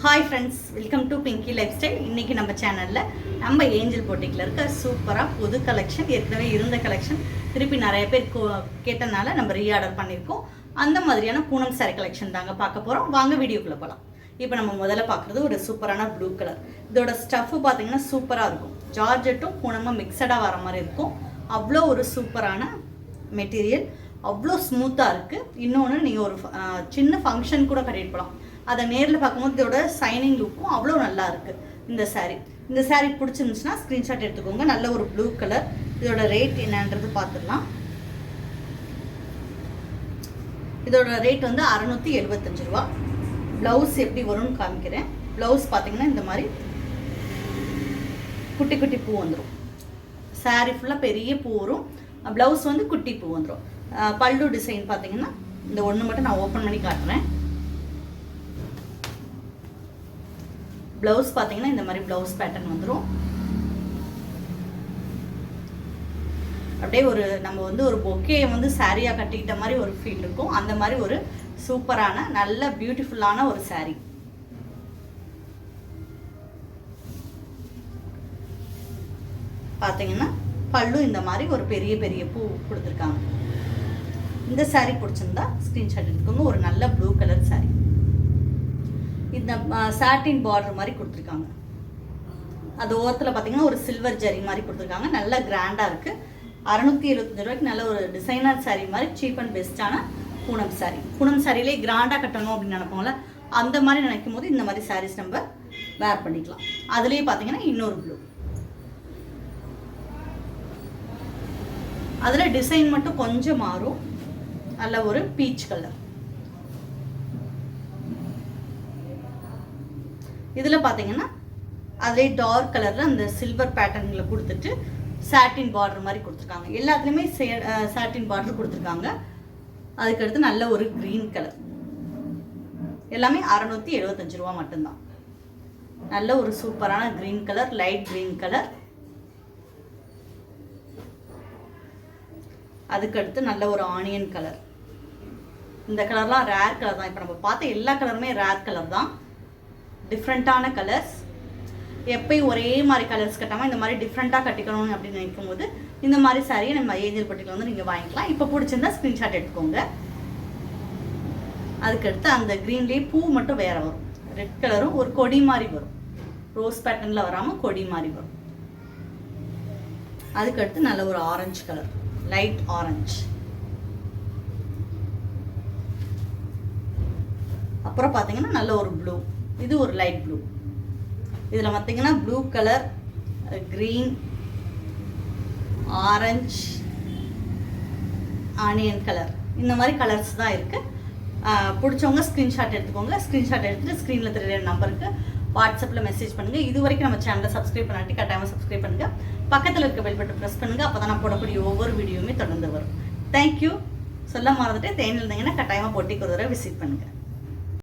Hi friends, welcome to Pinki life style. இன்றைக்கி நம்ம சேனலில் நம்ம ஏஞ்சல் போட்டிக்கில் இருக்க சூப்பராக புது கலெக்ஷன், ஏற்கனவே இருந்த கலெக்ஷன் திருப்பி நிறைய பேர் கேட்டனால நம்ம ரீஆர்டர் பண்ணியிருக்கோம். அந்த மாதிரியான பூனம் சாரி கலெக்ஷன் தாங்க பார்க்க போகிறோம். வாங்க வீடியோக்குள்ளே போகலாம். இப்போ நம்ம முதல்ல பார்க்குறது ஒரு சூப்பரான ப்ளூ கலர். இதோட ஸ்டஃப்பு பார்த்தீங்கன்னா சூப்பராக இருக்கும். ஜார்ஜெட்டும் பூனமும் மிக்சடாக வர மாதிரி இருக்கும். அவ்வளோ ஒரு சூப்பரான மெட்டீரியல், அவ்வளோ ஸ்மூத்தாக இருக்குது. இன்னொன்று நீங்கள் ஒரு சின்ன ஃபங்க்ஷன் கூட கட்டிட்டு போகலாம். அதை நேரில் பார்க்கும்போது இதோட சைனிங் லுக்கும் அவ்வளோ நல்லா இருக்குது. இந்த சாரீ பிடிச்சிருந்துச்சுன்னா ஸ்க்ரீன்ஷாட் எடுத்துக்கோங்க. நல்ல ஒரு ப்ளூ கலர். இதோட ரேட் என்னன்றது பார்த்துடலாம். இதோட ரேட் வந்து 675 ரூபா. ப்ளவுஸ் எப்படி வரும்னு காமிக்கிறேன். ப்ளவுஸ் பார்த்தீங்கன்னா இந்த மாதிரி குட்டி குட்டி பூ வந்துடும். சாரீ ஃபுல்லாக பெரிய பூ வரும், ப்ளவுஸ் வந்து குட்டி பூ வந்துடும். பல்லு டிசைன் பார்த்தீங்கன்னா இந்த ஒன்று மட்டும் நான் ஓப்பன் பண்ணி காட்டுறேன். ப்ளவுஸ் பார்த்தீங்கன்னா இந்த மாதிரி ப்ளவுஸ் பேட்டர்ன் வந்துடும். அப்படியே ஒரு நம்ம வந்து ஒரு பொக்கே வந்து சாரியாக கட்டிக்கிட்ட மாதிரி ஒரு ஃபீல் இருக்கும். அந்த மாதிரி ஒரு சூப்பரான நல்ல பியூட்டிஃபுல்லான ஒரு சாரீ. பார்த்தீங்கன்னா பல்லு இந்த மாதிரி ஒரு பெரிய பெரிய பூ கொடுத்துருக்காங்க. இந்த சாரீ பிடிச்சிருந்தா ஸ்க்ரீன்ஷாட் எடுத்துக்கோங்க. ஒரு நல்ல ப்ளூ கலர் சாரீ. இந்த சாட்டின் பார்டர் மாதிரி கொடுத்துருக்காங்க. அது ஓரத்தில் பார்த்தீங்கன்னா ஒரு சில்வர் ஜரி மாதிரி கொடுத்துருக்காங்க. நல்ல கிராண்டாக இருக்குது. 675 ரூபாய்க்கு நல்ல ஒரு டிசைனர் சாரீ மாதிரி சீப் அண்ட் பெஸ்ட்டான பூனம் சாரீ. பூனம் சாரிலே கிராண்டாக கட்டணும் அப்படின்னு நினைப்போம்ல, அந்த மாதிரி நினைக்கும் போது இந்த மாதிரி சாரீஸ் நம்ம வேர் பண்ணிக்கலாம். அதுலேயே பார்த்தீங்கன்னா இன்னொரு ப்ளூ. அதில் டிசைன் மட்டும் கொஞ்சம் மாறும். நல்ல ஒரு பீச் கலர். இதில் பார்த்தீங்கன்னா அதிலே டார்க் கலரில் அந்த சில்வர் பேட்டர்னில் கொடுத்துட்டு சாட்டின் பார்டர் மாதிரி கொடுத்துருக்காங்க. எல்லாத்துலேயுமே சாட்டின் பார்டர் கொடுத்துருக்காங்க. அதுக்கடுத்து நல்ல ஒரு க்ரீன் கலர். எல்லாமே 675 ரூபா மட்டும்தான். நல்ல ஒரு சூப்பரான green colour, light green colour. அதுக்கடுத்து நல்ல ஒரு ஆனியன் கலர். இந்த கலர்லாம் ரேர் கலர் தான். இப்போ நம்ம பார்த்த எல்லா கலருமே ரேர் கலர் தான். டிஃப்ரெண்ட்டான கலர்ஸ். எப்பயும் ஒரே மாதிரி கலர்ஸ் கட்டாமல் இந்த மாதிரி டிஃப்ரெண்ட்டாக கட்டிக்கணும்னு அப்படின்னு நினைக்கும் போது இந்த மாதிரி சாரியை நம்ம ஏஞ்சல் பட்டியில் வந்து நீங்கள் வாங்கிக்கலாம். இப்போ பிடிச்சிருந்தா ஸ்க்ரீன்ஷாட் எடுத்துக்கோங்க. அதுக்கடுத்து அந்த க்ரீன்லேயே பூ மட்டும் வேறு வரும். ரெட் கலரும் ஒரு கொடி மாதிரி வரும். ரோஸ் பேட்டர்னில் வராமல் கொடி மாதிரி வரும். அதுக்கடுத்து நல்ல ஒரு ஆரஞ்சு கலர், லைட் ஆரஞ்சு. அப்புறம் பார்த்தீங்கன்னா நல்ல ஒரு ப்ளூ. இது ஒரு லைட் ப்ளூ. இதில் பார்த்தீங்கன்னா blue colour, green, orange, onion colour, இந்த மாதிரி கலர்ஸ் தான் இருக்குது. பிடிச்சவங்க ஸ்க்ரீன்ஷாட் எடுத்துக்கோங்க. ஸ்க்ரீன்ஷாட் எடுத்துகிட்டு ஸ்க்ரீனில் தெரியற நம்பருக்கு வாட்ஸ்அப்பில் மெசேஜ் பண்ணுங்கள். இது வரைக்கும் நம்ம சேனலை சப்ஸ்கிரைப் பண்ணாட்டி கட்டாயமாக சப்ஸ்கிரைப் பண்ணுங்கள். பக்கத்தில் இருக்க பெல் பட்டன் ப்ரெஸ் பண்ணுங்கள். அப்போ தான் நான் போடக்கூடிய ஒவ்வொரு வீடியோவுமே தொடர்ந்து வரும். தேங்க்யூ. சொல்ல மறந்துட்டு தேனில் இருந்தீங்கன்னா கட்டாயமாக போட்டிக்கு ஒரு தடவை விசிட் பண்ணுங்கள்.